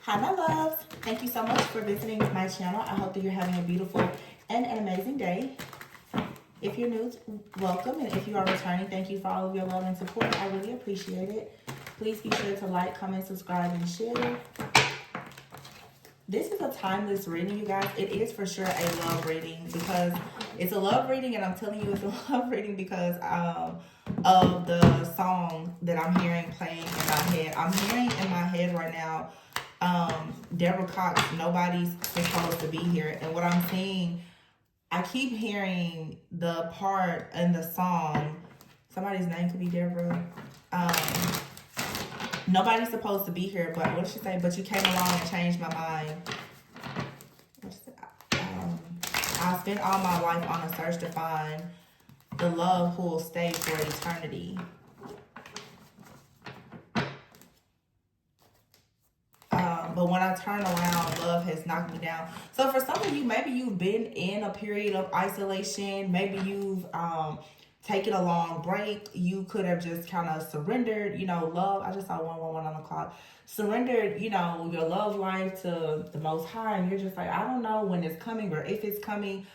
Hi, my loves. Thank you so much for visiting my channel. I hope that you're having a beautiful and an amazing day. If you're new, welcome. And if you are returning, thank you for all of your love and support. I really appreciate it. Please be sure to like, comment, subscribe, and share. This is a timeless reading, you guys. It is for sure a love reading because it's a love reading, and I'm telling you it's a love reading because of the song that I'm hearing playing in my head. I'm hearing in my head right now, Deborah Cox, Nobody's Supposed to Be Here. And what I'm seeing, I keep hearing the part in the song, somebody's name could be Deborah. Nobody's supposed to be here, but what did she say? But you came along and changed my mind. I spent all my life on a search to find the love who will stay for eternity. But when I turn around, love has knocked me down. So for some of you, maybe you've been in a period of isolation. Maybe you've taken a long break. You could have just kind of surrendered, love. I just saw 111 on the clock. Surrendered, your love life to the Most High. And you're just like, I don't know when it's coming or if it's coming.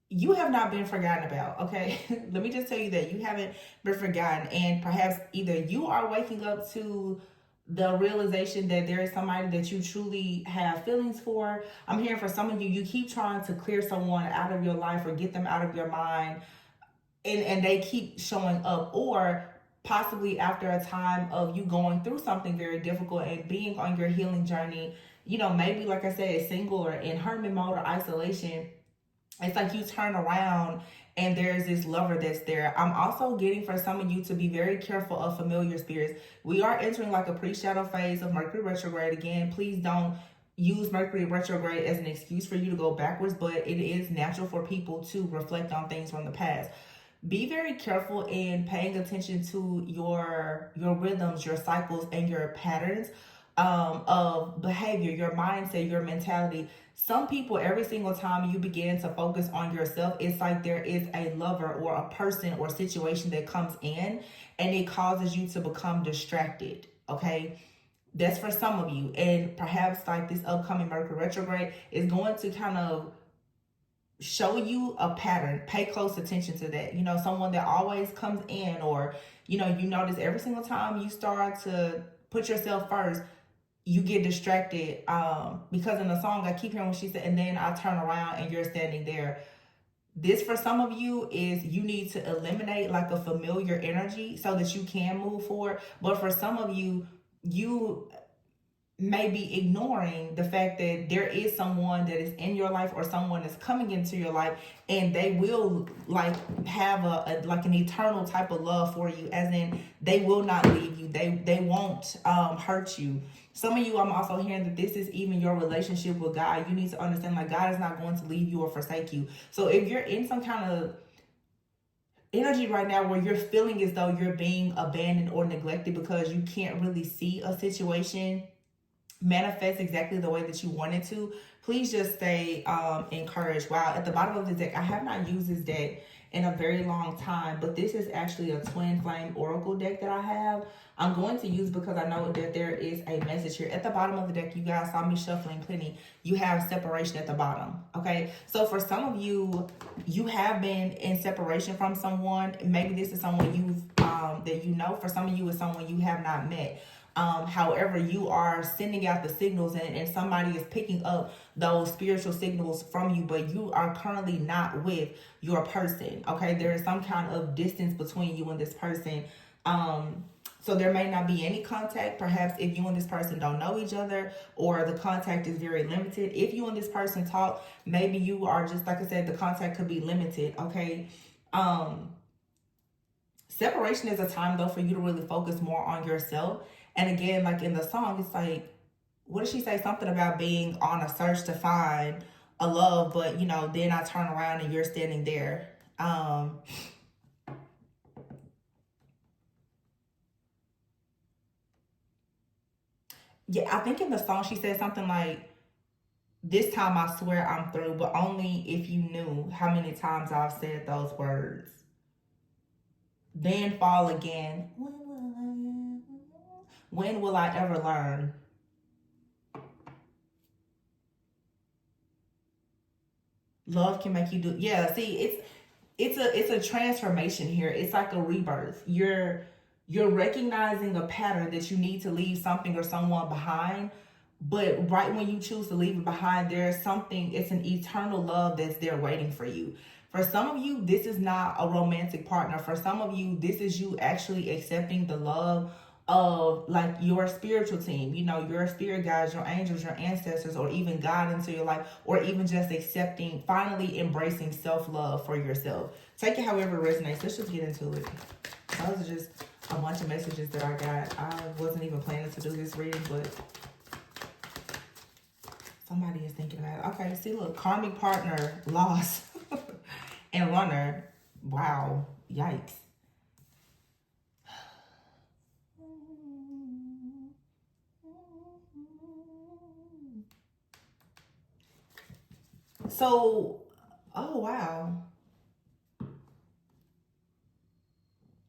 You have not been forgotten about, okay? Let me just tell you that you haven't been forgotten. And perhaps either you are waking up to the realization that there is somebody that you truly have feelings for. I'm hearing for some of you, you keep trying to clear someone out of your life or get them out of your mind, and they keep showing up. Or possibly after a time of you going through something very difficult and being on your healing journey, maybe like I said, single or in hermit mode or isolation, it's like you turn around and there's this lover that's there. I'm also getting for some of you to be very careful of familiar spirits. We are entering like a pre-shadow phase of Mercury retrograde. Again, please don't use Mercury retrograde as an excuse for you to go backwards, but it is natural for people to reflect on things from the past. Be very careful in paying attention to your rhythms, your cycles, and your patterns of behavior, your mindset, your mentality. Some people, every single time you begin to focus on yourself, it's like there is a lover or a person or situation that comes in and it causes you to become distracted, okay? That's for some of you. And perhaps like this upcoming Mercury retrograde is going to kind of show you a pattern. Pay close attention to that. Someone that always comes in, or you notice every single time you start to put yourself first, you get distracted. Because in the song I keep hearing when she said, and then I turn around and you're standing there. This for some of you is you need to eliminate like a familiar energy so that you can move forward. But for some of you, you may be ignoring the fact that there is someone that is in your life or someone that's coming into your life, and they will like have a like an eternal type of love for you, as in they will not leave you, they won't hurt you. Some of you, I'm also hearing that this is even your relationship with God. You need to understand like God is not going to leave you or forsake you. So if you're in some kind of energy right now where you're feeling as though you're being abandoned or neglected because you can't really see a situation manifest exactly the way that you wanted to, please just stay encouraged. Wow, at the bottom of the deck, I have not used this deck in a very long time, but this is actually a twin flame oracle deck that I have. I'm going to use because I know that there is a message here. At the bottom of the deck, you guys saw me shuffling plenty. You have separation at the bottom, okay? So for some of you, you have been in separation from someone. Maybe this is someone you've that for some of you, it's someone you have not met. However, you are sending out the signals, and somebody is picking up those spiritual signals from you, but you are currently not with your person, okay? There is some kind of distance between you and this person. So there may not be any contact. Perhaps if you and this person don't know each other, or the contact is very limited. If you and this person talk, maybe you are just, like I said, the contact could be limited, okay? Separation is a time though for you to really focus more on yourself. And again, like in the song, it's like, what did she say? Something about being on a search to find a love, but then I turn around and you're standing there. Yeah, I think in the song she said something like, this time I swear I'm through, but only if you knew how many times I've said those words. Then fall again. When will I ever learn? Love can make you do, yeah, see, it's a transformation here. It's like a rebirth. You're recognizing a pattern that you need to leave something or someone behind, but right when you choose to leave it behind, there's something, it's an eternal love that's there waiting for you. For some of you, this is not a romantic partner. For some of you, this is you actually accepting the love of like your spiritual team, you know, your spirit guides, your angels, your ancestors, or even God into your life, or even just accepting, finally embracing self-love for yourself. Take it however it resonates. Let's just get into it. Those are just a bunch of messages that I got. I wasn't even planning to do this reading, but somebody is thinking about it. Okay, see, look, karmic partner, loss, and runner. Wow, yikes. So, oh, wow.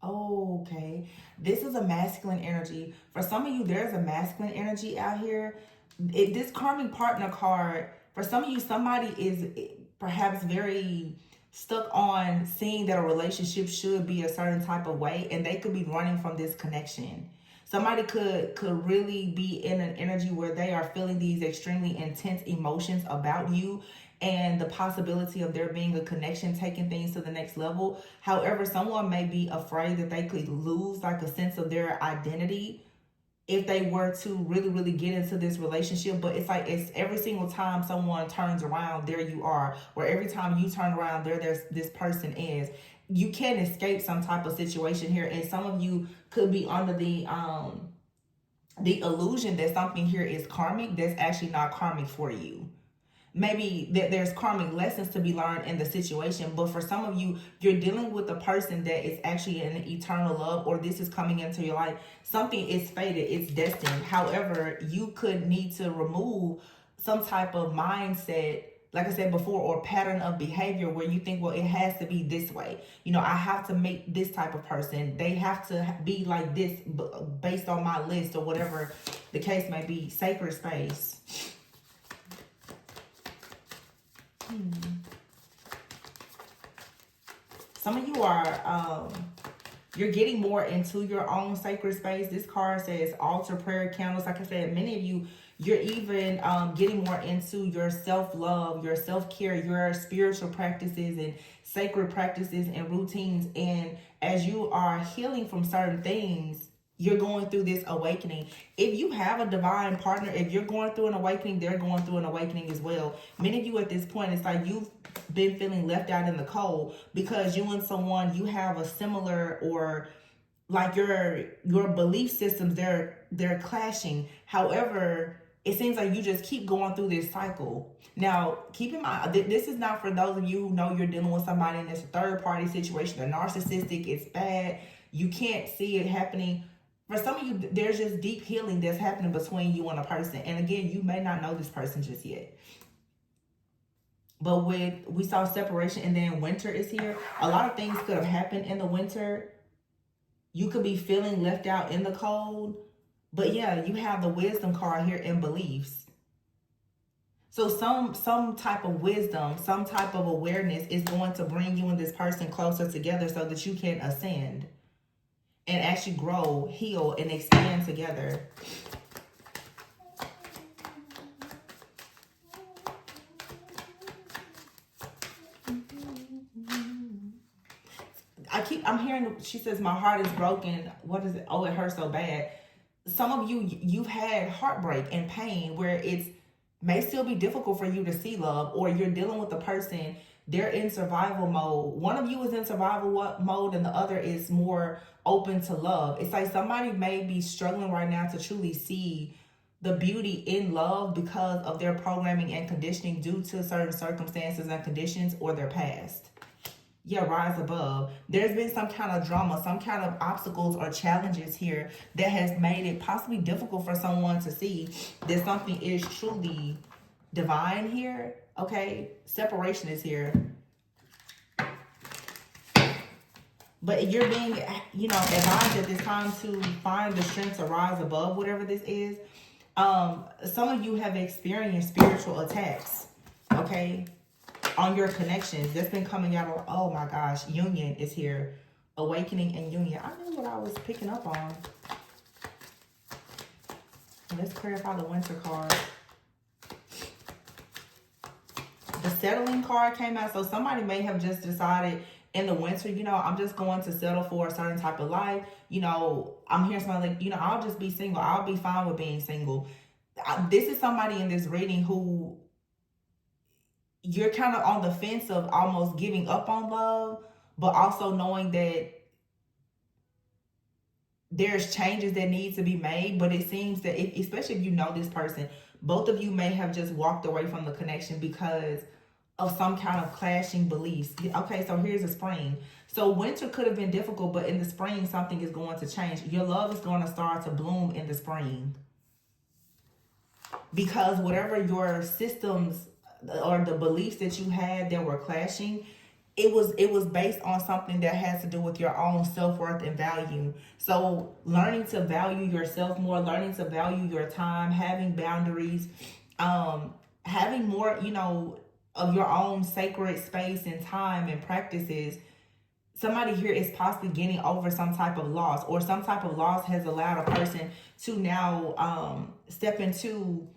Okay. This is a masculine energy. For some of you, there's a masculine energy out here. This karmic partner card, for some of you, somebody is perhaps very stuck on seeing that a relationship should be a certain type of way, and they could be running from this connection. Somebody could really be in an energy where they are feeling these extremely intense emotions about you and the possibility of there being a connection taking things to the next level. However, someone may be afraid that they could lose like a sense of their identity if they were to really get into this relationship. But it's like, it's every single time someone turns around, there you are, or every time you turn around, there's this person is. You can't escape some type of situation here, and some of you could be under the illusion that something here is karmic that's actually not karmic for you. Maybe that there's karmic lessons to be learned in the situation, but for some of you, you're dealing with a person that is actually an eternal love, or this is coming into your life. Something is fated, it's destined. However, you could need to remove some type of mindset, like I said before, or pattern of behavior where you think, well, it has to be this way. You know, I have to make this type of person. They have to be like this based on my list, or whatever the case may be. Sacred space. Some of you are, you're getting more into your own sacred space. This card says altar, prayer, candles. Like I said, many of you, you're even getting more into your self-love, your self-care, your spiritual practices and sacred practices and routines. And as you are healing from certain things, you're going through this awakening. If you have a divine partner, if you're going through an awakening, they're going through an awakening as well. Many of you at this point, it's like you've been feeling left out in the cold because you and someone, you have a similar, or like your belief systems, they're clashing. However, it seems like you just keep going through this cycle. Now, keep in mind, this is not for those of you who know you're dealing with somebody in this third party situation, they're narcissistic, it's bad, you can't see it happening. For some of you, there's just deep healing that's happening between you and a person. And again, you may not know this person just yet. But we saw separation, and then winter is here. A lot of things could have happened in the winter. You could be feeling left out in the cold. But yeah, you have the wisdom card here in beliefs. So some type of wisdom, some type of awareness is going to bring you and this person closer together so that you can ascend and actually grow, heal, and expand together. I'm hearing, she says, my heart is broken. What is it? Oh, it hurts so bad. Some of you, you've had heartbreak and pain where it's may still be difficult for you to see love, or you're dealing with a person, they're in survival mode. One of you is in survival mode and the other is more open to love. It's like somebody may be struggling right now to truly see the beauty in love because of their programming and conditioning due to certain circumstances and conditions or their past. Yeah, rise above. There's been some kind of drama, some kind of obstacles or challenges here that has made it possibly difficult for someone to see that something is truly divine here. Okay, separation is here. But you're being, you know, advised at this time to find the strength to rise above whatever this is. Some of you have experienced spiritual attacks. Okay. on your connections. That's been coming out. Oh my gosh, union is here. Awakening and union. I knew what I was picking up on. Let's clarify the winter card. The settling card came out. So somebody may have just decided in the winter, you know, I'm just going to settle for a certain type of life. You know, I'm hearing somebody like, you know, I'll just be single. I'll be fine with being single. This is somebody in this reading who you're kind of on the fence of almost giving up on love, but also knowing that there's changes that need to be made. But it seems that, especially if you know this person, both of you may have just walked away from the connection because of some kind of clashing beliefs. Okay, so here's the spring. So winter could have been difficult, but in the spring, something is going to change. Your love is going to start to bloom in the spring. Because whatever your systems or the beliefs that you had that were clashing, it was based on something that has to do with your own self-worth and value. So learning to value yourself more, learning to value your time, having boundaries, having more, you know, of your own sacred space and time and practices. Somebody here is possibly getting over some type of loss, or some type of loss has allowed a person to now step into,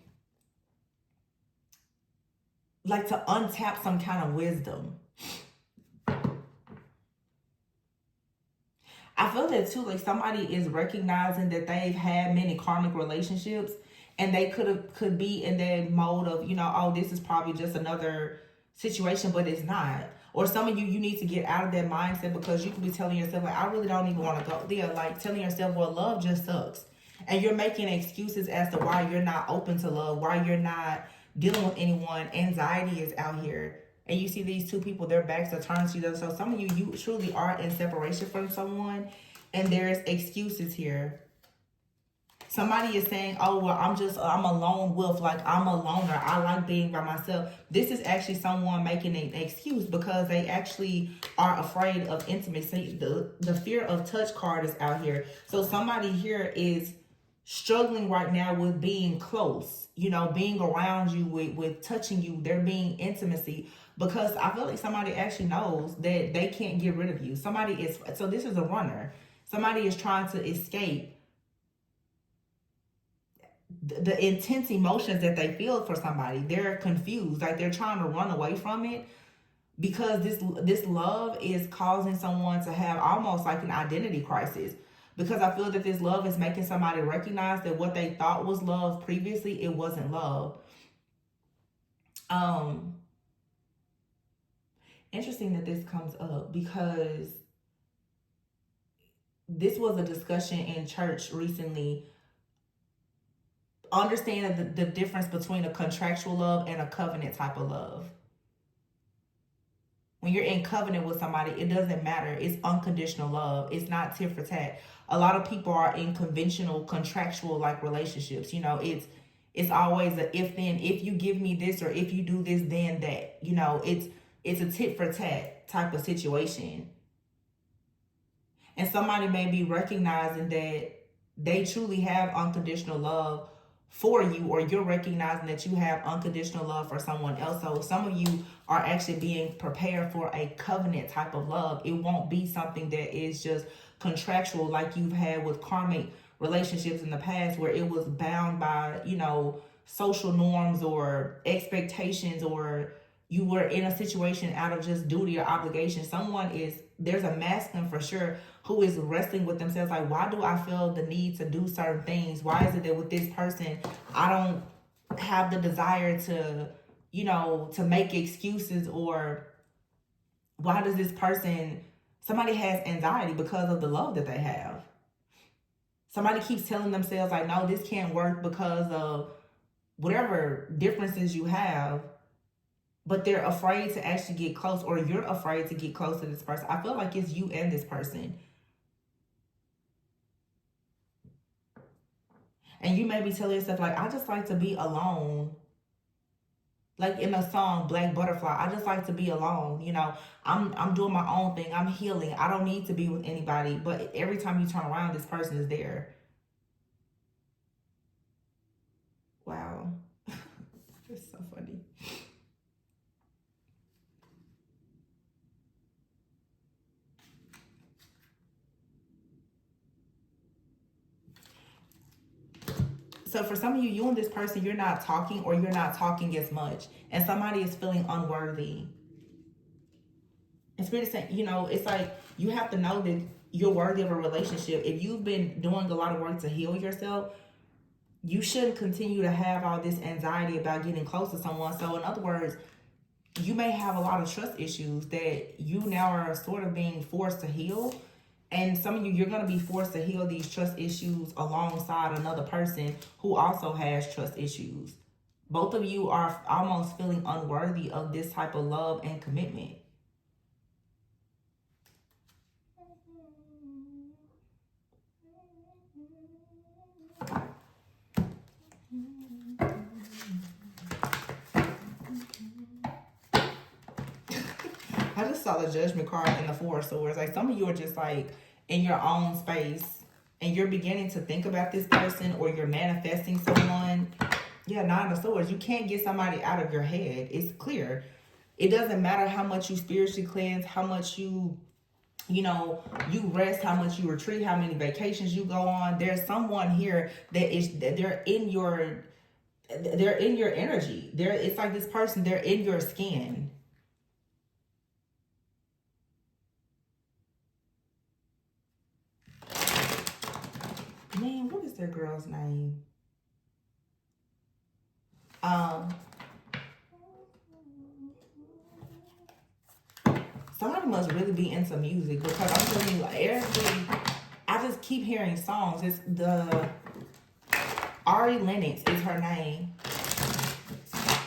like, to untap some kind of wisdom. I feel that too, like somebody is recognizing that they've had many karmic relationships, and they could be in that mode of, you know, oh, this is probably just another situation, but it's not. Or some of you need to get out of that mindset, because you could be telling yourself, like, I really don't even want to go there. Like telling yourself, well, love just sucks. And you're making excuses as to why you're not open to love, why you're not dealing with anyone. Anxiety is out here. And you see these two people, their backs are turned to each other. So some of you truly are in separation from someone, and there's excuses here. Somebody is saying, oh, well, I'm a lone wolf. Like, I'm a loner. I like being by myself. This is actually someone making an excuse because they actually are afraid of intimacy. The fear of touch card is out here. So somebody here is struggling right now with being close, you know, being around you, with touching you, there being intimacy, because I feel like somebody actually knows that they can't get rid of you. Somebody is, so this is a runner. Somebody is trying to escape the intense emotions that they feel for somebody. They're confused, like they're trying to run away from it, because this love is causing someone to have almost like an identity crisis. Because I feel that this love is making somebody recognize that what they thought was love previously, it wasn't love. Interesting that this comes up, because this was a discussion in church recently. Understand the difference between a contractual love and a covenant type of love. When you're in covenant with somebody, it doesn't matter. It's unconditional love. It's not tit for tat. A lot of people are in conventional contractual like relationships. You know, it's always a if then, if you give me this, or if you do this, then that. You know, it's a tit for tat type of situation. And somebody may be recognizing that they truly have unconditional love for you, or you're recognizing that you have unconditional love for someone else. So some of you are actually being prepared for a covenant type of love. It won't be something that is just contractual like you've had with karmic relationships in the past, where it was bound by, you know, social norms or expectations, or you were in a situation out of just duty or obligation. There's a masculine for sure who is wrestling with themselves, like, why do I feel the need to do certain things? Why is it that with this person I don't have the desire to, you know, to make excuses? Or why does this person, somebody has anxiety because of the love that they have. Somebody keeps telling themselves, like, no, this can't work because of whatever differences you have, but they're afraid to actually get close, or you're afraid to get close to this person. I feel like it's you and this person. And you may be telling yourself, like, I just like to be alone. Like in a song, Black Butterfly, I just like to be alone. You know, I'm doing my own thing. I'm healing. I don't need to be with anybody. But every time you turn around, this person is there. Wow. It's so funny. So for some of you, you and this person, you're not talking, or you're not talking as much. And somebody is feeling unworthy. And Spirit is saying, you know, it's like you have to know that you're worthy of a relationship. If you've been doing a lot of work to heal yourself, you shouldn't continue to have all this anxiety about getting close to someone. So in other words, you may have a lot of trust issues that you now are sort of being forced to heal. And some of you, you're going to be forced to heal these trust issues alongside another person who also has trust issues. Both of you are almost feeling unworthy of this type of love and commitment. I just saw the Judgment card in the Four of Swords. Like some of you are just like in your own space and you're beginning to think about this person, or you're manifesting someone. Yeah, Nine of Swords. You can't get somebody out of your head. It's clear. It doesn't matter how much you spiritually cleanse, how much you know, you rest, how much you retreat, how many vacations you go on. There's someone here that they're in your energy. It's like this person, they're in your skin. Man, what is their girl's name? Somebody must really be into music, because I'm telling you, I just keep hearing songs. It's the Ari Lennox is her name,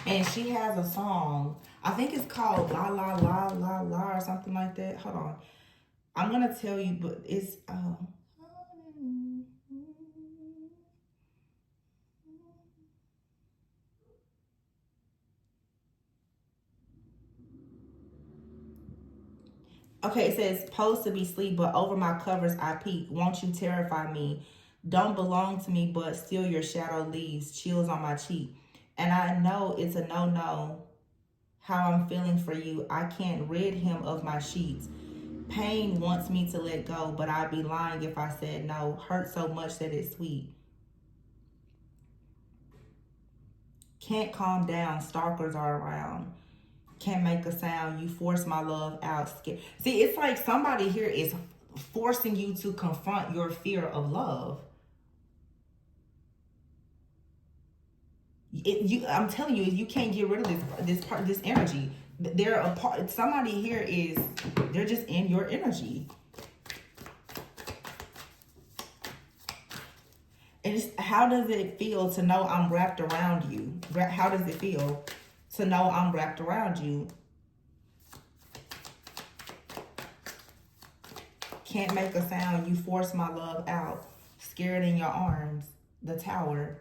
and she has a song. I think it's called La La La La La or something like that. Hold on, I'm gonna tell you, but it's okay, it says, supposed to be sleep, but over my covers I peek. Won't you terrify me? Don't belong to me, but still your shadow leaves chills on my cheek. And I know it's a no-no how I'm feeling for you. I can't rid him of my sheets. Pain wants me to let go, but I'd be lying if I said no. Hurt so much that it's sweet. Can't calm down, stalkers are around. Can't make a sound, you force my love out. See, it's like somebody here is forcing you to confront your fear of love. I'm telling you, you can't get rid of this energy. They're a part. Somebody here they're just in your energy. And how does it feel to know I'm wrapped around you? How does it feel to know I'm wrapped around you? Can't make a sound, you force my love out. Scared in your arms. The Tower.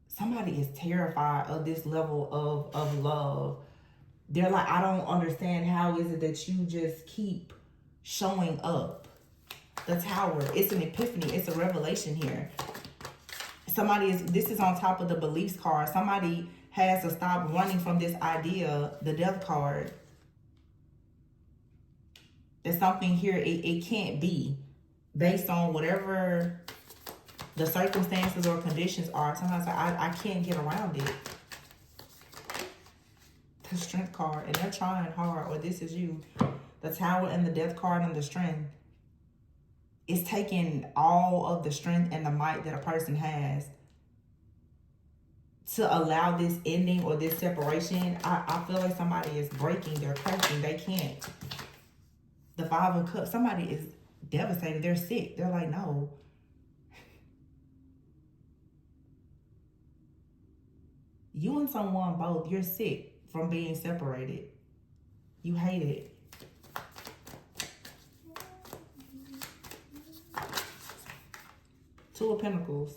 Somebody is terrified of this level of love. They're like, I don't understand, how is it that you just keep showing up? The Tower. It's an epiphany. It's a revelation here. This is on top of the beliefs card. Somebody has to stop running from this idea, the Death card. There's something here, it can't be based on whatever the circumstances or conditions are. Sometimes I can't get around it. The Strength card, and they're trying hard, or this is you. The Tower and the Death card and the Strength. It's taking all of the strength and the might that a person has to allow this ending or this separation. I feel like somebody is breaking, they're cracking, they can't. The Five of Cups, somebody is devastated, they're sick. They're like, no. You and someone both, you're sick from being separated. You hate it. Two of Pentacles.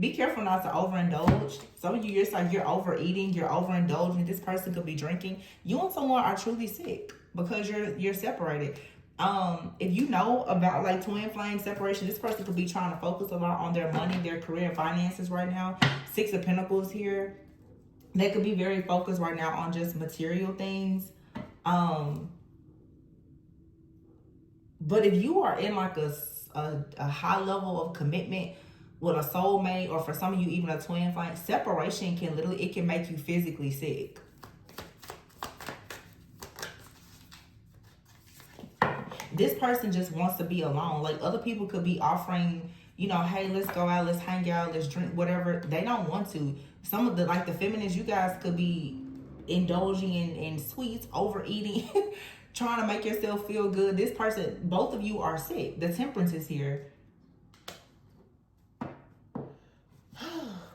Be careful not to overindulge. Some of you, it's like you're overeating, you're overindulging. This person could be drinking. You and someone are truly sick because you're separated. If you know about like twin flame separation, this person could be trying to focus a lot on their money, their career, finances right now. Six of Pentacles here. They could be very focused right now on just material things. But if you are in like a a high level of commitment with a soulmate, or for some of you, even a twin flame, separation can literally, it can make you physically sick. This person just wants to be alone. Like, other people could be offering, you know, hey, let's go out, let's hang out, let's drink, whatever. They don't want to. Some of the, like the feminists, you guys could be indulging in sweets, overeating, trying to make yourself feel good. This person, both of you are sick. The Temperance is here.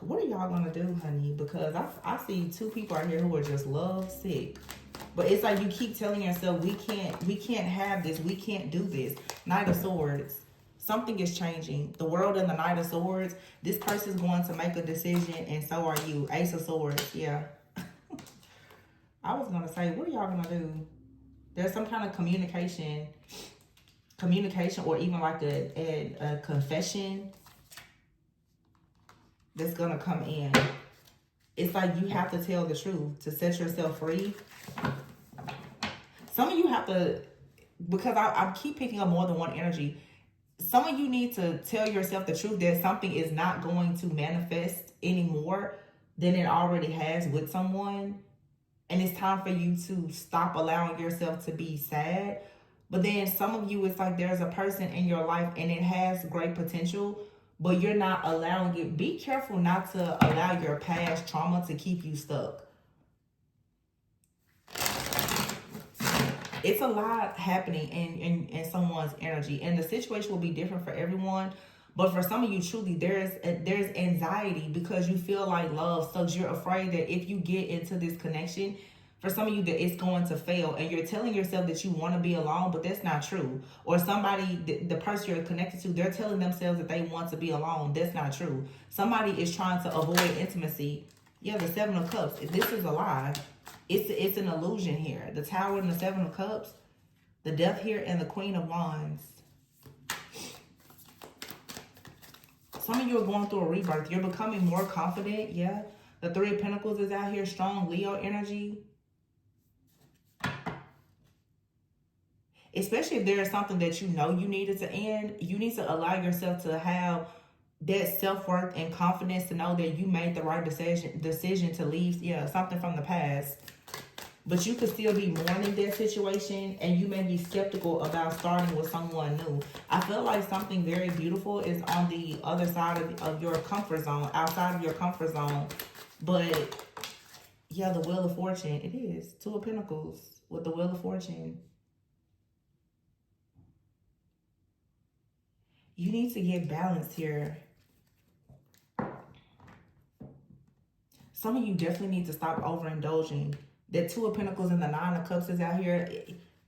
What are y'all gonna do, honey? Because I see two people out here who are just love sick. But it's like you keep telling yourself, we can't have this, we can't do this. Knight of Swords. Something is changing. The World and the Knight of Swords. This person's going to make a decision, and so are you. Ace of Swords, yeah. I was gonna say, what are y'all gonna do? There's some kind of communication, or even like a confession that's gonna come in. It's like you have to tell the truth to set yourself free. Some of you have to, because I keep picking up more than one energy. Some of you need to tell yourself the truth that something is not going to manifest anymore than it already has with someone. And it's time for you to stop allowing yourself to be sad. But then some of you, it's like there's a person in your life and it has great potential, but you're not allowing it. Be careful not to allow your past trauma to keep you stuck. It's a lot happening in someone's energy, and the situation will be different for everyone. But for some of you, truly, there's anxiety because you feel like love sucks. You're afraid that if you get into this connection, for some of you, that it's going to fail. And you're telling yourself that you want to be alone, but that's not true. Or somebody, the person you're connected to, they're telling themselves that they want to be alone. That's not true. Somebody is trying to avoid intimacy. Yeah, the Seven of Cups. This is a lie. It's an illusion here. The Tower and the Seven of Cups. The Death here and the Queen of Wands. Some of you are going through a rebirth. You're becoming more confident. Yeah. The Three of Pentacles is out here. Strong Leo energy. Especially if there is something that you know you needed to end. You need to allow yourself to have that self-worth and confidence to know that you made the right decision to leave, yeah, something from the past. But you could still be mourning that situation, and you may be skeptical about starting with someone new. I feel like something very beautiful is on the other side of your comfort zone, outside of your comfort zone. But yeah, the Wheel of Fortune, it is. Two of Pentacles with the Wheel of Fortune. You need to get balanced here. Some of you definitely need to stop overindulging. That Two of Pentacles and the Nine of Cups is out here.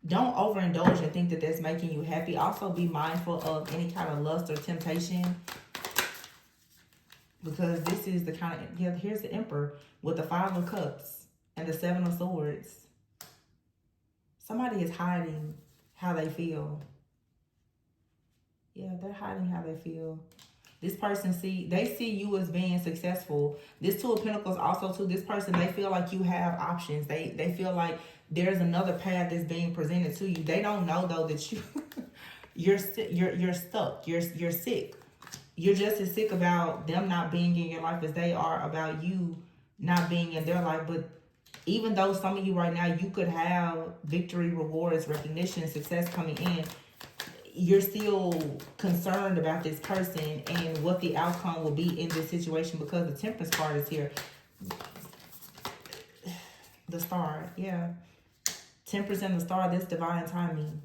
Don't overindulge and think that that's making you happy. Also be mindful of any kind of lust or temptation. Because this is the kind of, yeah, here's the Emperor with the Five of Cups and the Seven of Swords. Somebody is hiding how they feel. Yeah, they're hiding how they feel. This person they see you as being successful. This Two of Pentacles also too, this person, they feel like you have options. They feel like there's another path that's being presented to you. They don't know though that you're stuck. You're sick. You're just as sick about them not being in your life as they are about you not being in their life. But even though some of you right now, you could have victory, rewards, recognition, success coming in, you're still concerned about this person and what the outcome will be in this situation because the Temperance card is here. The Star, yeah. Temperance and the Star, that's divine timing.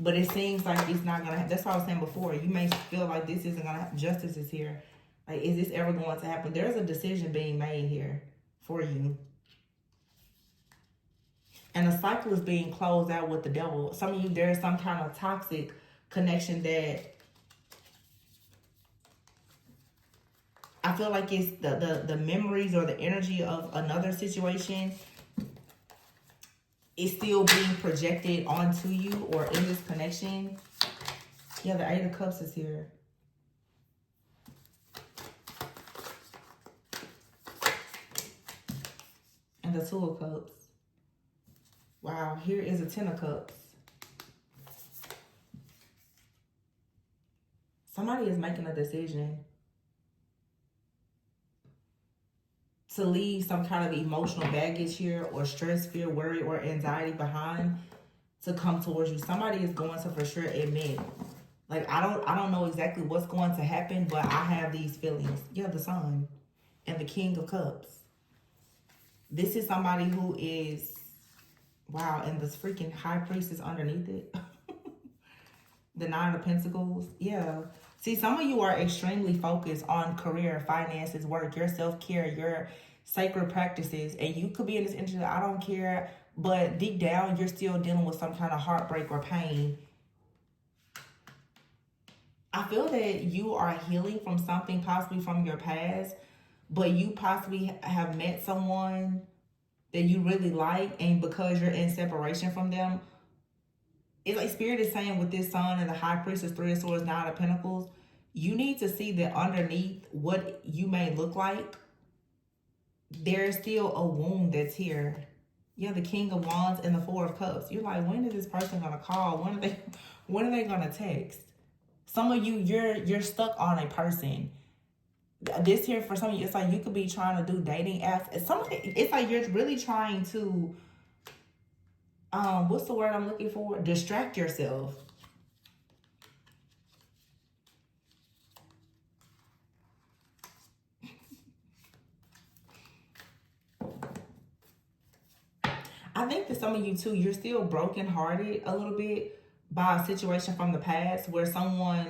But it seems like it's not going to, that's what I was saying before. You may feel like this isn't going to happen. Justice is here. Like, is this ever going to happen? There's a decision being made here for you. And the cycle is being closed out with the Devil. Some of you, there's some kind of toxic connection that I feel like it's the memories or the energy of another situation is still being projected onto you or in this connection. Yeah, the Eight of Cups is here. And the Two of Cups. Wow, here is a Ten of Cups. Somebody is making a decision to leave some kind of emotional baggage here, or stress, fear, worry, or anxiety behind to come towards you. Somebody is going to for sure admit, like, I don't know exactly what's going to happen, but I have these feelings. Yeah, the Sun and the King of Cups. This is somebody who is, wow, and this freaking High Priestess underneath it. The Nine of Pentacles. Yeah. See, some of you are extremely focused on career, finances, work, your self-care, your sacred practices. And you could be in this industry, I don't care. But deep down, you're still dealing with some kind of heartbreak or pain. I feel that you are healing from something, possibly from your past. But you possibly have met someone that you really like. And because you're in separation from them, it's like Spirit is saying with this Sun and the High Priestess, Three of Swords, Nine of Pentacles, you need to see that underneath what you may look like, there's still a wound that's here. Yeah, the King of Wands and the Four of Cups. You're like, when is this person gonna call? When are they gonna text? Some of you, you're stuck on a person. This here for some of you, it's like you could be trying to do dating apps. It's like you're really trying to what's the word I'm looking for? Distract yourself. I think that some of you too, you're still brokenhearted a little bit by a situation from the past where someone,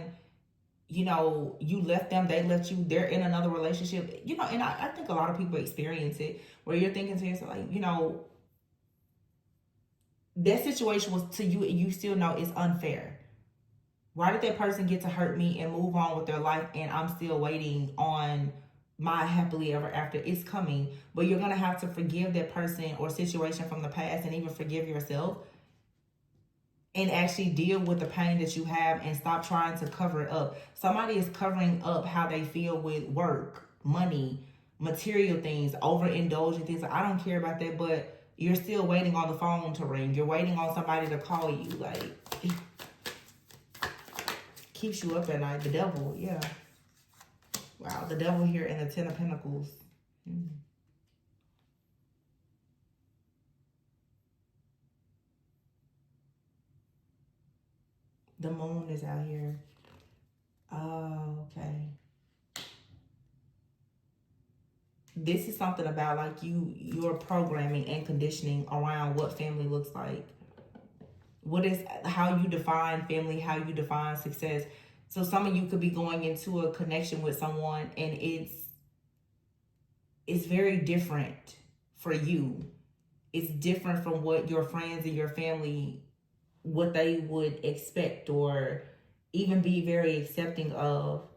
you know, you left them, they left you, they're in another relationship, you know, and I think a lot of people experience it where you're thinking to yourself, like, you know, that situation was to you, and you still know it's unfair. Why did that person get to hurt me and move on with their life, and I'm still waiting on my happily ever after? It's coming, but you're gonna have to forgive that person or situation from the past, and even forgive yourself, and actually deal with the pain that you have and stop trying to cover it up. Somebody is covering up how they feel with work, money, material things, overindulging things. I don't care about that, but you're still waiting on the phone to ring. You're waiting on somebody to call you. Like, it keeps you up at night. The devil, yeah. Wow, the devil here and the Ten of Pentacles. The moon is out here. Oh, okay. This is something about like your programming and conditioning around what family looks like. What is, how you define family, how you define success. So some of you could be going into a connection with someone and it's very different for you. It's different from what your friends and your family, what they would expect or even be very accepting of.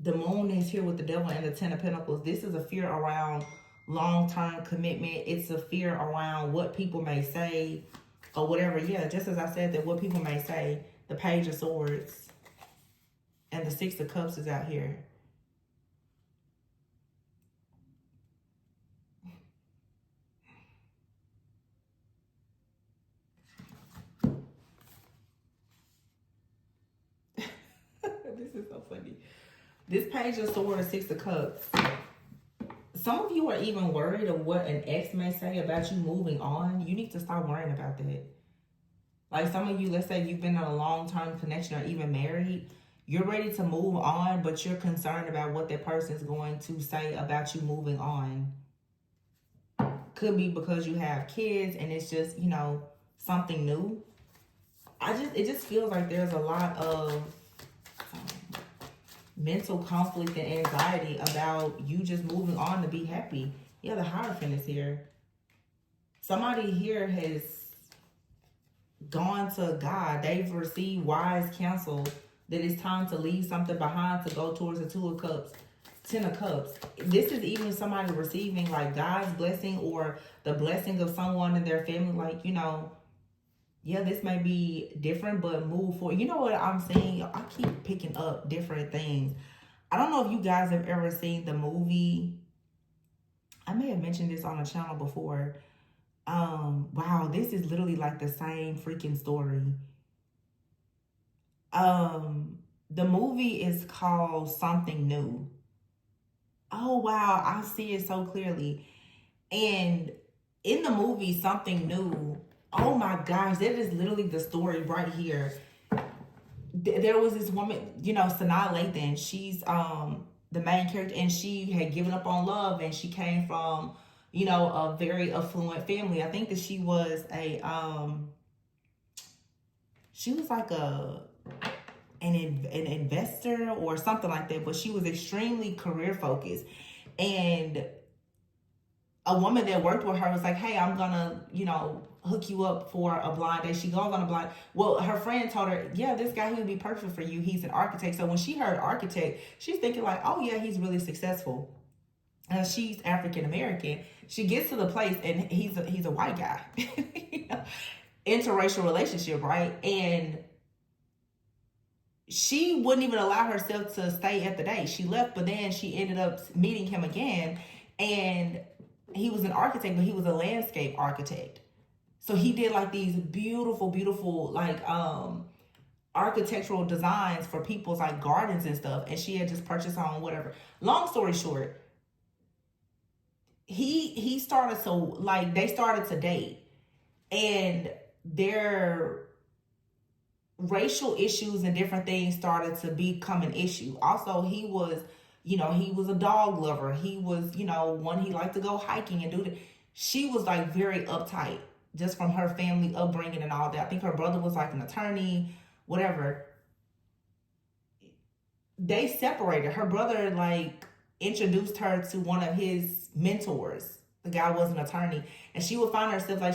The moon is here with the devil and the Ten of Pentacles. This is a fear around long-term commitment. It's a fear around what people may say or whatever. Yeah, just as I said, that what people may say. The Page of Swords and the Six of Cups is out here. This is so funny. This Page of Swords, Six of Cups. Some of you are even worried of what an ex may say about you moving on. You need to stop worrying about that. Like some of you, let's say you've been in a long-term connection or even married. You're ready to move on, but you're concerned about what that person's going to say about you moving on. Could be because you have kids and it's just, you know, something new. It just feels like there's a lot of mental conflict and anxiety about you just moving on to be happy. Yeah, the Hierophant is here. Somebody here has gone to God. They've received wise counsel that it's time to leave something behind to go towards the Two of Cups, Ten of Cups. This is even somebody receiving like God's blessing or the blessing of someone in their family. Like, you know, yeah, this may be different, but move forward. You know what I'm saying? I keep picking up different things. I don't know if you guys have ever seen the movie. I may have mentioned this on a channel before. Wow, this is literally like the same freaking story. The movie is called Something New. Oh wow, I see it so clearly. And in the movie Something New, oh my gosh, that is literally the story right here. There was this woman, Sanaa Lathan. She's the main character, and she had given up on love, and she came from, a very affluent family. I think that she was like an investor or something like that, but she was extremely career focused. And a woman that worked with her was like, hey, I'm gonna, hook you up for a blind date. She goes on a blind. Well, her friend told her, yeah, this guy, he would be perfect for you. He's an architect. So when she heard architect, she's thinking like, oh yeah, he's really successful. And she's African American. She gets to the place and he's a white guy. Interracial relationship, right? And she wouldn't even allow herself to stay at the date. She left, but then she ended up meeting him again. And he was an architect, but he was a landscape architect. So he did like these beautiful, beautiful, like architectural designs for people's like gardens and stuff. And she had just purchased on whatever. Long story short, he started, so like they started to date, and their racial issues and different things started to become an issue. Also, he was a dog lover. He was, one, he liked to go hiking and do that. She was like very uptight just from her family upbringing and all that. I think her brother was like an attorney, whatever. They separated. Her brother like introduced her to one of his mentors. The guy was an attorney, and she would find herself like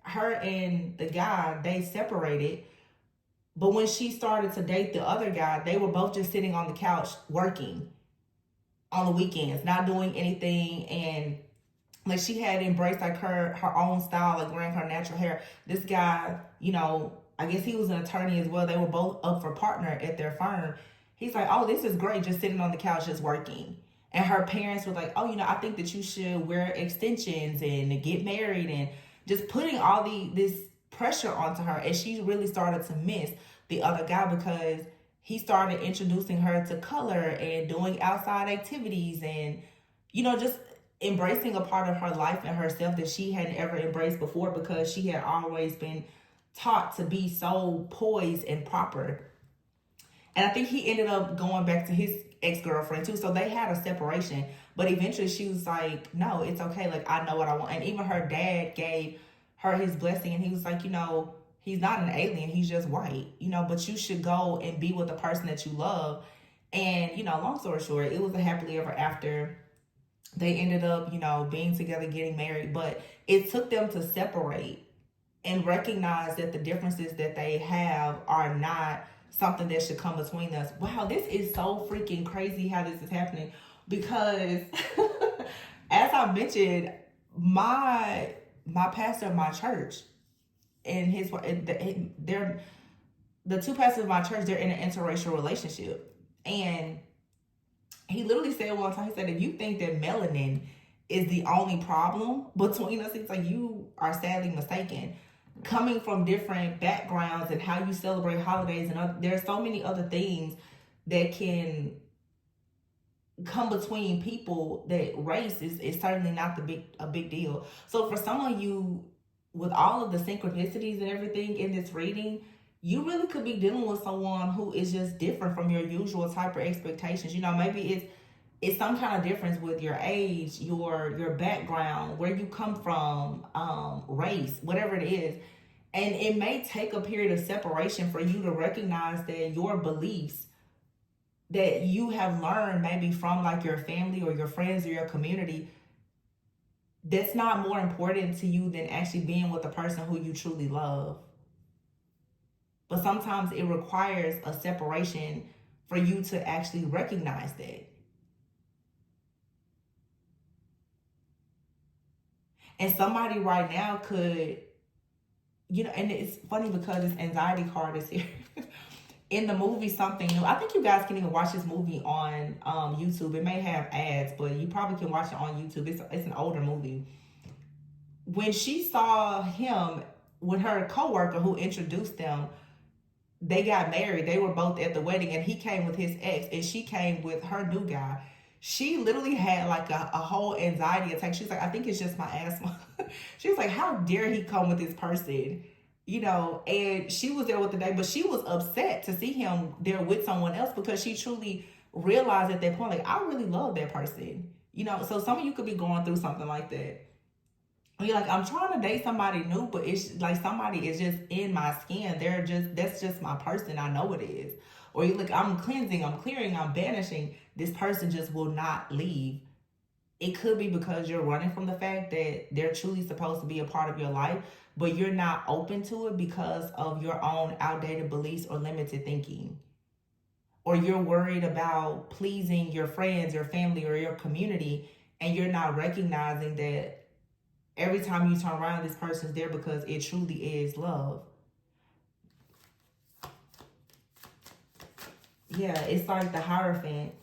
her and the guy, they separated. But when she started to date the other guy, they were both just sitting on the couch working on the weekends, not doing anything. And like she had embraced like her own style, like wearing her natural hair. This guy, I guess he was an attorney as well. They were both up for partner at their firm. He's like, oh, this is great, just sitting on the couch, just working. And her parents were like, oh, I think that you should wear extensions and get married, and just putting all this pressure onto her. And she really started to miss the other guy because he started introducing her to color and doing outside activities and, just embracing a part of her life and herself that she hadn't ever embraced before, because she had always been taught to be so poised and proper. And I think he ended up going back to his ex-girlfriend too. So they had a separation. But eventually she was like, no, it's okay. Like, I know what I want. And even her dad gave her his blessing. And he was like, he's not an alien. He's just white, but you should go and be with the person that you love. And, long story short, it was a happily ever after. They ended up, being together, getting married. But it took them to separate and recognize that the differences that they have are not something that should come between us. Wow, this is so freaking crazy how this is happening, because as I mentioned, my pastor of my church and they're the two pastors of my church, they're in an interracial relationship. And he literally said one time, he said, if you think that melanin is the only problem between us, it's like you are sadly mistaken. Coming from different backgrounds and how you celebrate holidays, and there's so many other things that can come between people, that race is certainly not a big deal. So for some of you, with all of the synchronicities and everything in this reading, you really could be dealing with someone who is just different from your usual type of expectations. Maybe it's some kind of difference with your age, your background, where you come from, race, whatever it is. And it may take a period of separation for you to recognize that your beliefs that you have learned maybe from like your family or your friends or your community, that's not more important to you than actually being with the person who you truly love. But sometimes it requires a separation for you to actually recognize that. And somebody right now could, and it's funny because this anxiety card is here. In the movie Something New, I think you guys can even watch this movie on YouTube. It may have ads, but you probably can watch it on YouTube. It's an older movie. When she saw him with her coworker who introduced them, they got married. They were both at the wedding, and he came with his ex, and she came with her new guy. She literally had like a whole anxiety attack. She's like, I think it's just my asthma. She was like, how dare he come with this person? You know, and she was there with the day, but she was upset to see him there with someone else because she truly realized at that point, like, I really love that person. You know, so some of you could be going through something like that. You're like, I'm trying to date somebody new, but it's like somebody is just in my skin. That's just my person. I know it is. Or you look, I'm cleansing, I'm clearing, I'm banishing. This person just will not leave. It could be because you're running from the fact that they're truly supposed to be a part of your life, but you're not open to it because of your own outdated beliefs or limited thinking. Or you're worried about pleasing your friends, your family, or your community, and you're not recognizing that every time you turn around, this person's there because it truly is love. Yeah, it's like the Hierophant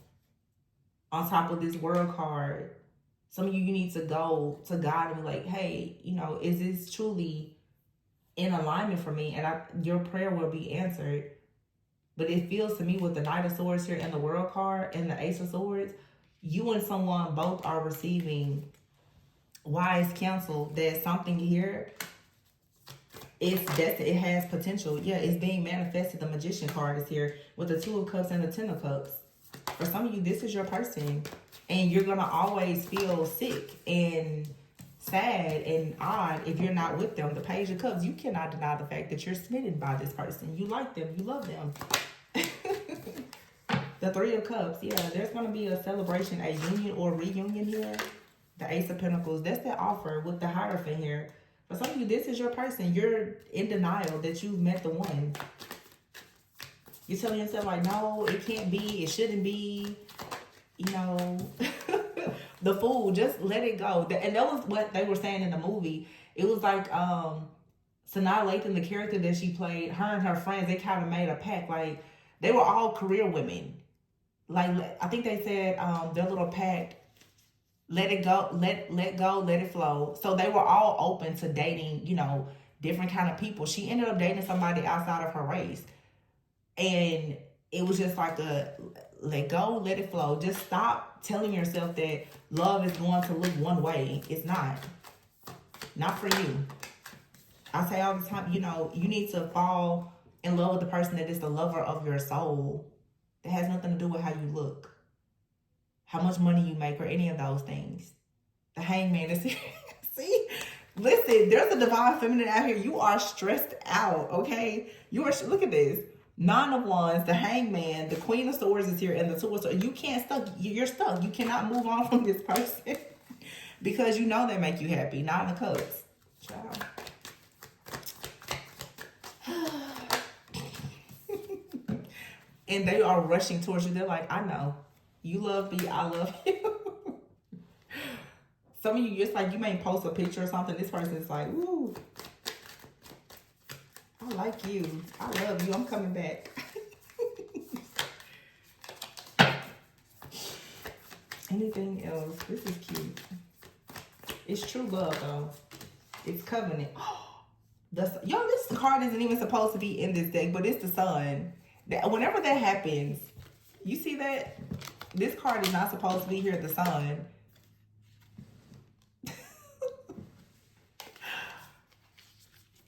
on top of this World card. Some of you need to go to God and be like, hey, you know, is this truly in alignment for me? And your prayer will be answered. But it feels to me with the Knight of Swords here and the World card and the Ace of Swords, you and someone both are receiving wise counsel that something here it has potential. Yeah, it's being manifested. The Magician card is here with the Two of Cups and the Ten of Cups. For some of you, this is your person, and you're gonna always feel sick and sad and odd if you're not with them. The Page of Cups, you cannot deny the fact that you're smitten by this person. You like them, you love them. The Three of Cups, yeah, there's gonna be a celebration, a union or reunion here. The Ace of Pentacles, that's that offer with the Hierophant here. For some of you, this is your person. You're in denial that you've met the one. You're telling yourself like, no, it can't be, it shouldn't be, you know. The Fool, just let it go. And that was what they were saying in the movie. It was like Sanaa Lathan, the character that she played, her and her friends, they kind of made a pact. Like, they were all career women. Like, I think they said their little pact, let it go, let go, let it flow. So they were all open to dating, you know, different kind of people. She ended up dating somebody outside of her race. And it was just like a let go, let it flow. Just stop telling yourself that love is going to look one way. It's not. Not for you. I say all the time, you know, you need to fall in love with the person that is the lover of your soul. It has nothing to do with how you look, how much money you make, or any of those things. The Hangman is here. See? Listen, there's a divine feminine out here. You are stressed out, okay? You are, look at this. Nine of Wands, the Hangman, the Queen of Swords is here, and the Two of Swords. You can't stuck. You're stuck. You cannot move on from this person because you know they make you happy. Nine of Cups. Child. And they are rushing towards you. They're like, I know. You love me. I love you. Some of you, it's like you may post a picture or something. This person is like, ooh. I like you. I love you. I'm coming back. Anything else? This is cute. It's true love, though. It's covenant. Yo, this card isn't even supposed to be in this deck, but it's the Sun. Whenever that happens, you see that? This card is not supposed to be here, the Sun.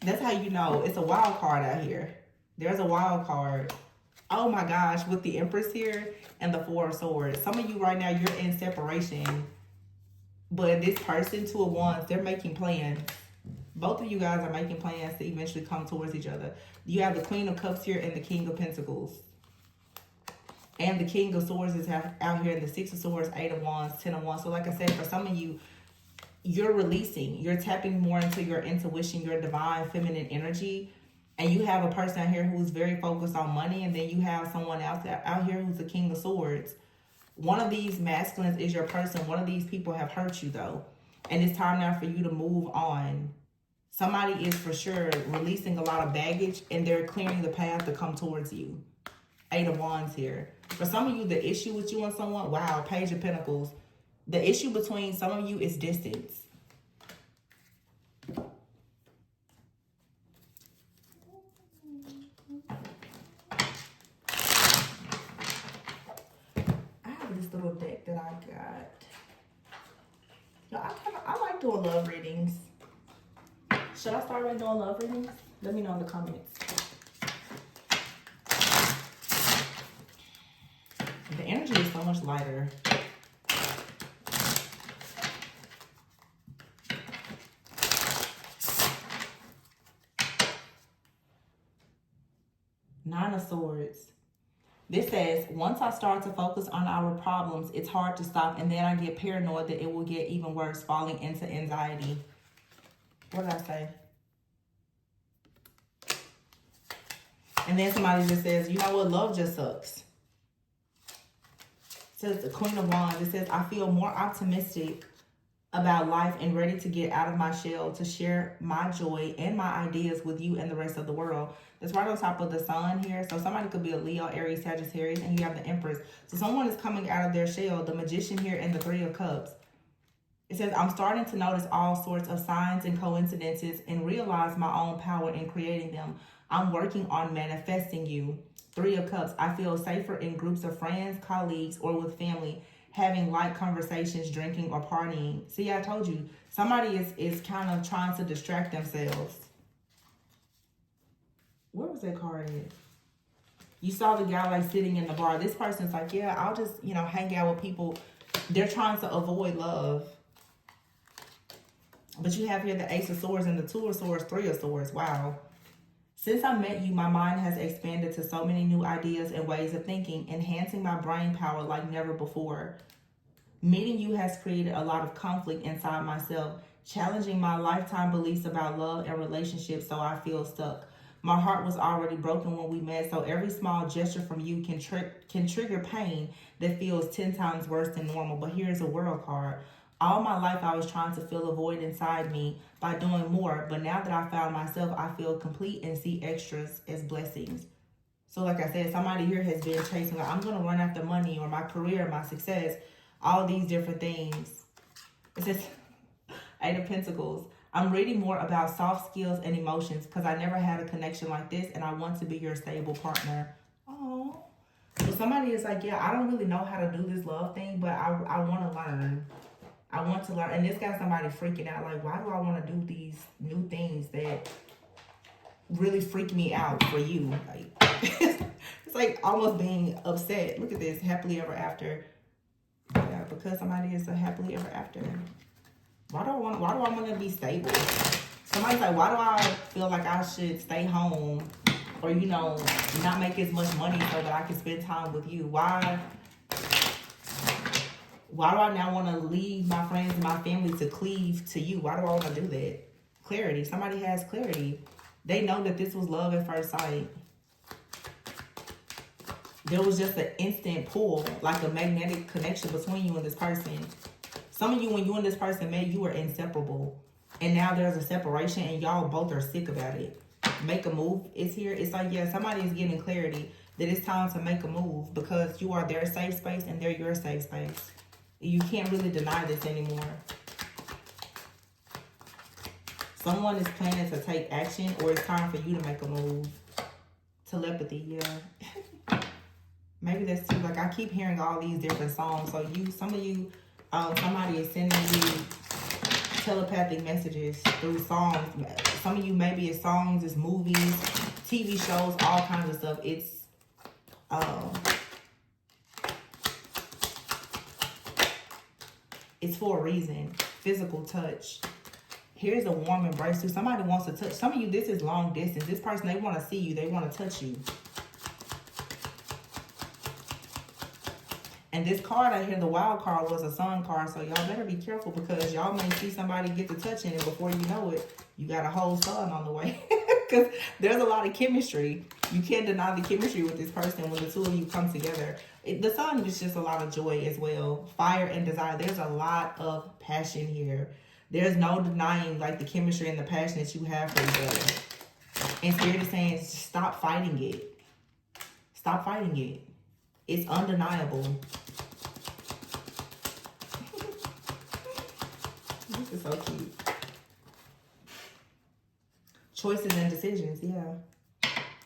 That's how you know it's a wild card out here. There's a wild card. Oh my gosh, with the Empress here and the Four of Swords. Some of you right now, you're in separation. But this person, Two of Wands, they're making plans. Both of you guys are making plans to eventually come towards each other. You have the Queen of Cups here and the King of Pentacles. And the King of Swords is out here in the Six of Swords, Eight of Wands, Ten of Wands. So like I said, for some of you, you're releasing. You're tapping more into your intuition, your divine feminine energy. And you have a person out here who's very focused on money. And then you have someone else out here who's the King of Swords. One of these masculines is your person. One of these people have hurt you, though. And it's time now for you to move on. Somebody is for sure releasing a lot of baggage, and they're clearing the path to come towards you. Eight of Wands here. For some of you, the issue with you and someone, wow, Page of Pentacles. The issue between some of you is distance. this little deck that I got. I like doing love readings. Should I start doing love readings? Let me know in the comments. The energy is so much lighter. Nine of Swords. This says, once I start to focus on our problems, it's hard to stop, and then I get paranoid that it will get even worse, falling into anxiety. What did I say? And then somebody just says, you know what, love just sucks. It says the Queen of Wands. It says, I feel more optimistic about life and ready to get out of my shell to share my joy and my ideas with you and the rest of the world. That's right on top of the sun here. So somebody could be a Leo, Aries, Sagittarius, and you have the Empress. So someone is coming out of their shell, the Magician here and the Three of Cups. It says, I'm starting to notice all sorts of signs and coincidences and realize my own power in creating them. I'm working on manifesting you. Three of Cups. I feel safer in groups of friends, colleagues, or with family, having light conversations, drinking, or partying. See, I told you, somebody is kind of trying to distract themselves. Where was that card at? You saw the guy like sitting in the bar. This person's like, yeah, I'll just, you know, hang out with people. They're trying to avoid love. But you have here the Ace of Swords and the Two of Swords, Three of Swords. Wow. Since I met you, my mind has expanded to so many new ideas and ways of thinking, enhancing my brain power like never before. Meeting you has created a lot of conflict inside myself, challenging my lifetime beliefs about love and relationships, so I feel stuck. My heart was already broken when we met, so every small gesture from you can trigger pain that feels 10 times worse than normal. But here's a World card. All my life, I was trying to fill a void inside me by doing more. But now that I found myself, I feel complete and see extras as blessings. So like I said, somebody here has been chasing, like, I'm going to run after money or my career, my success, all these different things. It says, Eight of Pentacles. I'm reading more about soft skills and emotions because I never had a connection like this, and I want to be your stable partner. Oh. So somebody is like, yeah, I don't really know how to do this love thing, but I want to learn. I want to learn. And this got somebody freaking out. Like, why do I want to do these new things that really freak me out for you? Like, it's like almost being upset. Look at this. Happily ever after. Yeah, because somebody is a happily ever after. Why do I want to be stable? Somebody's like, why do I feel like I should stay home or, you know, not make as much money so that I can spend time with you? Why do I now want to leave my friends and my family to cleave to you? Why do I want to do that? Clarity. Somebody has clarity. They know that this was love at first sight. There was just an instant pull, like a magnetic connection between you and this person. Some of you, when you and this person met, you were inseparable. And now there's a separation and y'all both are sick about it. Make a move is here. It's like, yeah, somebody is getting clarity that it's time to make a move because you are their safe space and they're your safe space. You can't really deny this anymore. Someone is planning to take action, or it's time for you to make a move. Telepathy, yeah. Maybe that's too, like, I keep hearing all these different songs. So some of you, somebody is sending you telepathic messages through songs. Some of you, maybe it's songs, it's movies, TV shows, all kinds of stuff. It's for a reason. Physical touch. Here's a warm embrace too. Somebody wants to touch. Some of you, this is long distance. This person, they want to see you. They want to touch you. And this card out here, the wild card, was a sun card. So y'all better be careful because y'all may see somebody get to touching and before you know it, you got a whole sun on the way. Because there's a lot of chemistry. You can't deny the chemistry with this person when the two of you come together. The sun is just a lot of joy as well. Fire and desire. There's a lot of passion here. There's no denying like the chemistry and the passion that you have for each other. And Spirit is saying, stop fighting it. Stop fighting it. It's undeniable. This is so cute. Choices and decisions, yeah.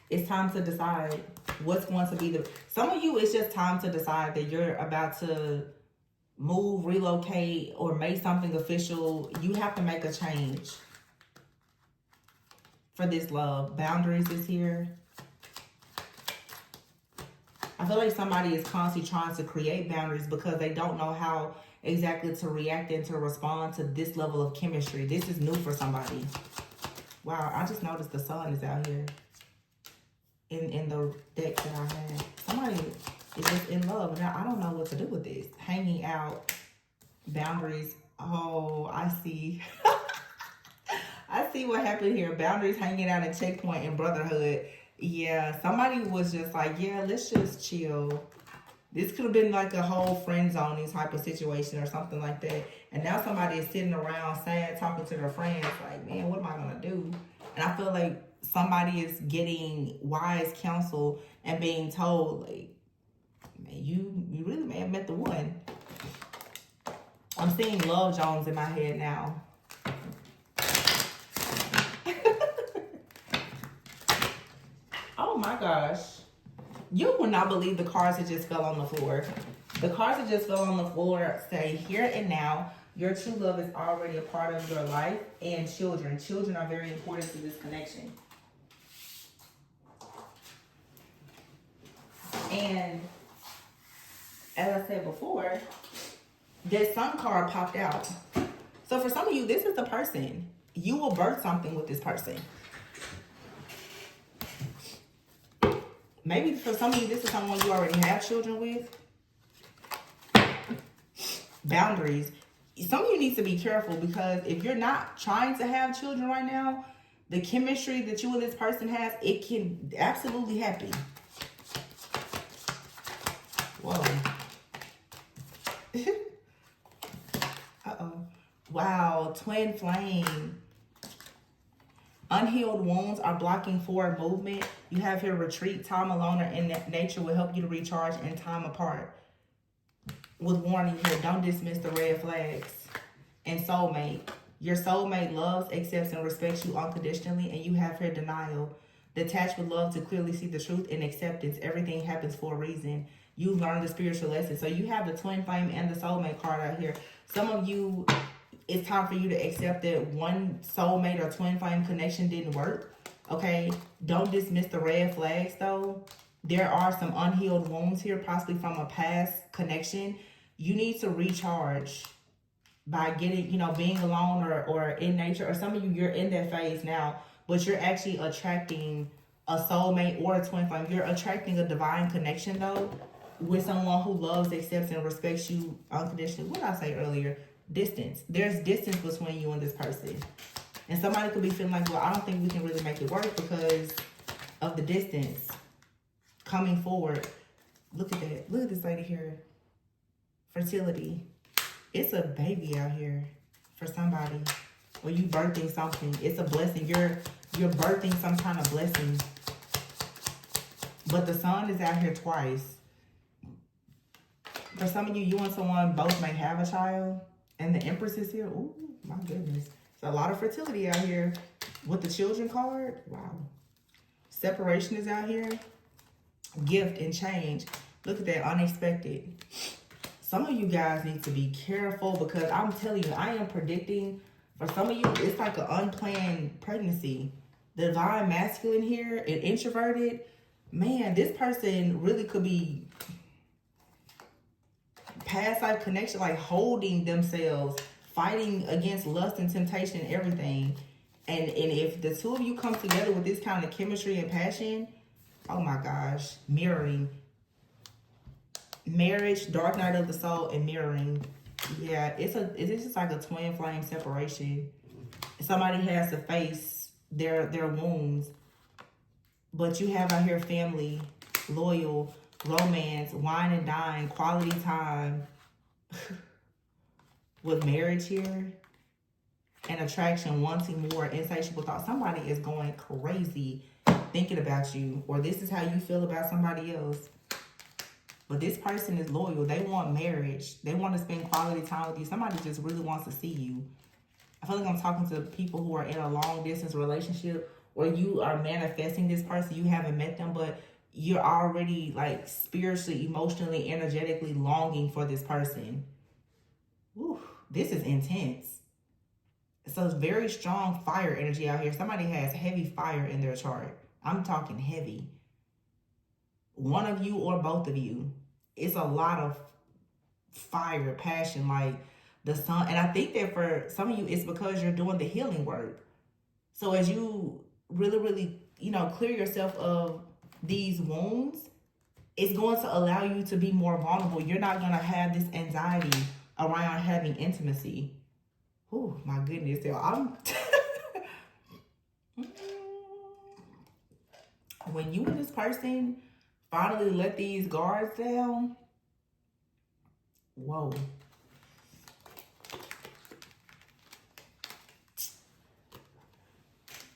It's time to decide. What's going to be the... Some of you, it's just time to decide that you're about to move, relocate, or make something official. You have to make a change for this love. Boundaries is here. I feel like somebody is constantly trying to create boundaries because they don't know how exactly to react and to respond to this level of chemistry. This is new for somebody. Wow, I just noticed the sun is out here in the deck that I had. Somebody is just in love. Now, I don't know what to do with this. Hanging out, boundaries. Oh, I see. I see what happened here. Boundaries, hanging out, and checkpoint, and brotherhood. Yeah, somebody was just like, yeah, let's just chill. This could have been like a whole friend zoning type of situation or something like that. And now somebody is sitting around sad, talking to their friends like, man, what am I going to do? And I feel like somebody is getting wise counsel and being told, like, man, you really may have met the one. I'm seeing Love Jones in my head now. Oh my gosh. You will not believe the cards that just fell on the floor. The cards that just fell on the floor say, here and now, your true love is already a part of your life, and children. Children are very important to this connection. And as I said before, this Sun card popped out. So for some of you, this is the person. You will birth something with this person. Maybe for some of you, this is someone you already have children with. Boundaries. Some of you need to be careful, because if you're not trying to have children right now, the chemistry that you and this person has, it can absolutely happen. Whoa. Uh-oh. Wow, twin flame. Unhealed wounds are blocking forward movement. You have here retreat, time alone or in nature will help you to recharge, and time apart. With warning here, don't dismiss the red flags. And soulmate. Your soulmate loves, accepts, and respects you unconditionally, and you have here denial. Detached with love to clearly see the truth and acceptance. Everything happens for a reason. You learn the spiritual lesson. So you have the twin flame and the soulmate card out here. Some of you, it's time for you to accept that one soulmate or twin flame connection didn't work. Okay? Don't dismiss the red flags, though. There are some unhealed wounds here, possibly from a past connection. You need to recharge by getting, being alone or in nature. Or some of you, you're in that phase now, but you're actually attracting a soulmate or a twin flame. You're attracting a divine connection, though, with someone who loves, accepts, and respects you unconditionally. What did I say earlier? Distance. There's distance between you and this person. And somebody could be feeling like, well, I don't think we can really make it work because of the distance coming forward. Look at that. Look at this lady here. Fertility. It's a baby out here for somebody. Or you birthing something. It's a blessing. You're birthing some kind of blessing. But the sun is out here twice. For some of you, you and someone both may have a child. And the Empress is here. Ooh, my goodness. There's a lot of fertility out here. With the children card. Wow. Separation is out here. Gift and change. Look at that. Unexpected. Some of you guys need to be careful, because I'm telling you, I am predicting for some of you, it's like an unplanned pregnancy. The divine masculine here and introverted. Man, this person really could be past life connection, like holding themselves, fighting against lust and temptation and everything. And if the two of you come together with this kind of chemistry and passion, oh my gosh, mirroring. Marriage, dark night of the soul, and mirroring. Yeah, it's just like a twin flame separation. Somebody has to face their wounds. But you have out here family, loyal, romance, wine and dine, quality time. With marriage here. And attraction, wanting more, insatiable thought. Somebody is going crazy thinking about you. Or this is how you feel about somebody else. But this person is loyal. They want marriage. They want to spend quality time with you. Somebody just really wants to see you. I feel like I'm talking to people who are in a long distance relationship, or you are manifesting this person. You haven't met them, but you're already like spiritually, emotionally, energetically longing for this person. Whew, this is intense. So it's very strong fire energy out here. Somebody has heavy fire in their chart. I'm talking heavy. One of you or both of you. It's a lot of fire, passion, like the sun. And I think that for some of you, it's because you're doing the healing work. So as you really, really, clear yourself of these wounds, it's going to allow you to be more vulnerable. You're not going to have this anxiety around having intimacy. Oh my goodness, I'm when you and this person finally let these guards down, whoa.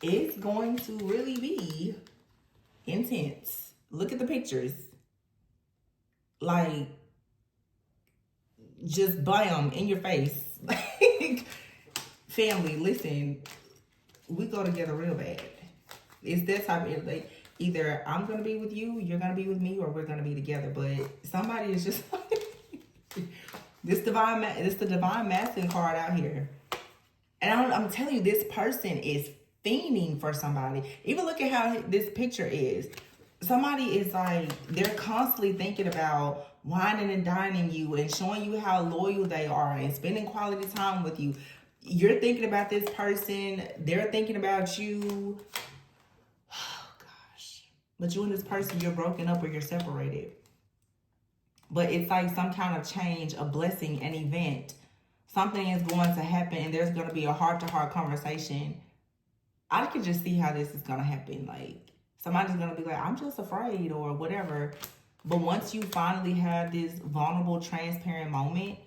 It's going to really be intense. Look at the pictures. Like, just bam, in your face. Like, family, listen, we go together real bad. It's that type of, like, either I'm going to be with you, you're going to be with me, or we're going to be together. But somebody is just like, this the divine masculine card out here. And I'm telling you, this person is fiending for somebody. Even look at how this picture is. Somebody is like, they're constantly thinking about whining and dining you and showing you how loyal they are and spending quality time with you. You're thinking about this person. They're thinking about you. Oh, gosh. But you and this person, you're broken up or you're separated. But it's like some kind of change, a blessing, an event. Something is going to happen and there's going to be a heart-to-heart conversation. I can just see how this is going to happen. Like, somebody's going to be like, I'm just afraid or whatever. But once you finally have this vulnerable, transparent moment,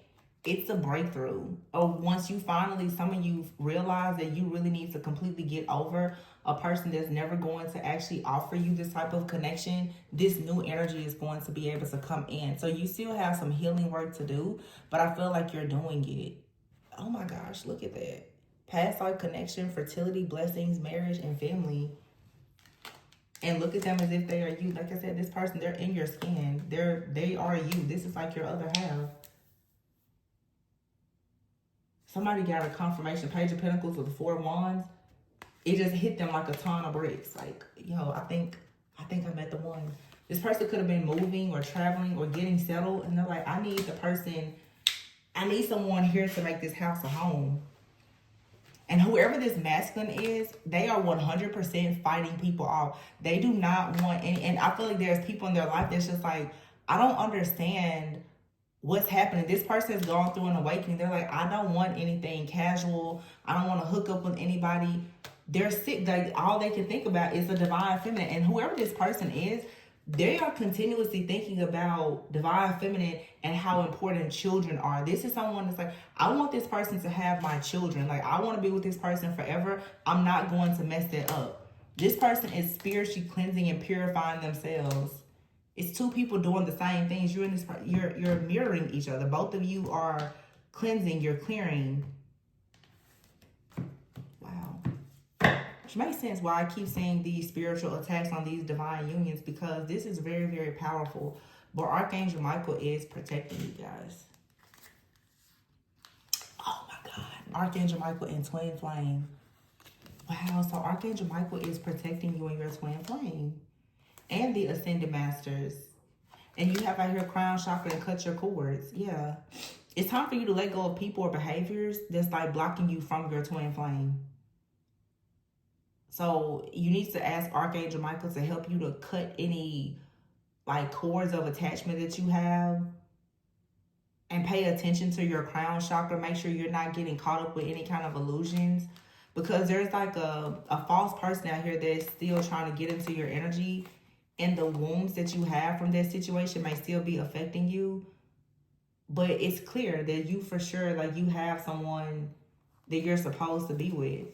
it's a breakthrough. Or once you finally, some of you realize that you really need to completely get over a person that's never going to actually offer you this type of connection, this new energy is going to be able to come in. So you still have some healing work to do, but I feel like you're doing it. Oh my gosh, look at that. Past life connection, fertility, blessings, marriage, and family. And look at them as if they are you. Like I said, this person, they're in your skin. They are you. This is like your other half. Somebody got a confirmation, Page of Pentacles with the 4 Wands. It just hit them like a ton of bricks. Like, I think I met the one. This person could have been moving or traveling or getting settled. And they're like, I need someone here to make this house a home. And whoever this masculine is, they are 100% fighting people off. They do not want any, and I feel like there's people in their life that's just like, I don't understand what's happening. This person has gone through an awakening. They're like, I don't want anything casual. I don't want to hook up with anybody. They're sick. Like, all they can think about is the divine feminine. And whoever this person is, they are continuously thinking about divine feminine and how important children are. This is someone that's like, I want this person to have my children. Like, I want to be with this person forever. I'm not going to mess that up. This person is spiritually cleansing and purifying themselves. It's two people doing the same things. You're mirroring each other. Both of you are cleansing. You're clearing. Which makes sense why I keep saying these spiritual attacks on these divine unions, because this is very, very powerful. But Archangel Michael is protecting you guys. Oh my God. Archangel Michael in twin flame. Wow. So Archangel Michael is protecting you and your twin flame. And the Ascended Masters. And you have out here crown chakra and cut your cords. Yeah. It's time for you to let go of people or behaviors that's like blocking you from your twin flame. So you need to ask Archangel Michael to help you to cut any like cords of attachment that you have. And pay attention to your crown chakra. Make sure you're not getting caught up with any kind of illusions. Because there's like a false person out here that's still trying to get into your energy. And the wounds that you have from that situation may still be affecting you. But it's clear that you for sure, like, you have someone that you're supposed to be with.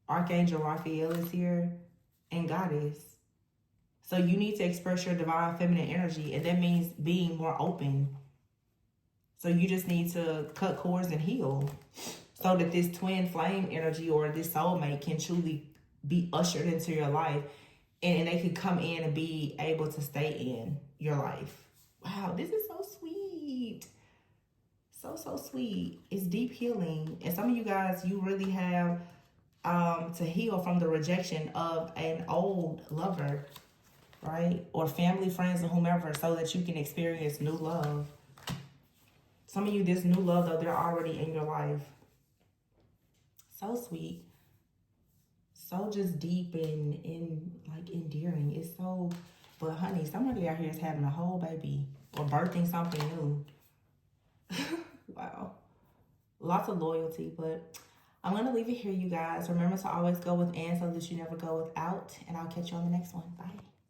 Archangel Raphael is here, and Goddess. So you need to express your divine feminine energy, and that means being more open. So you just need to cut cords and heal so that this twin flame energy or this soulmate can truly be ushered into your life and they could come in and be able to stay in your life. Wow, this is so sweet. So sweet. It's deep healing. And some of you guys, you really have to heal from the rejection of an old lover, right? Or family, friends, or whomever, so that you can experience new love. Some of you, this new love, though, they're already in your life. So sweet. So just deep and like endearing. It's so, but honey, somebody out here is having a whole baby or birthing something new. Wow. Lots of loyalty, but I'm going to leave it here, you guys. Remember to always go within so that you never go without, and I'll catch you on the next one. Bye.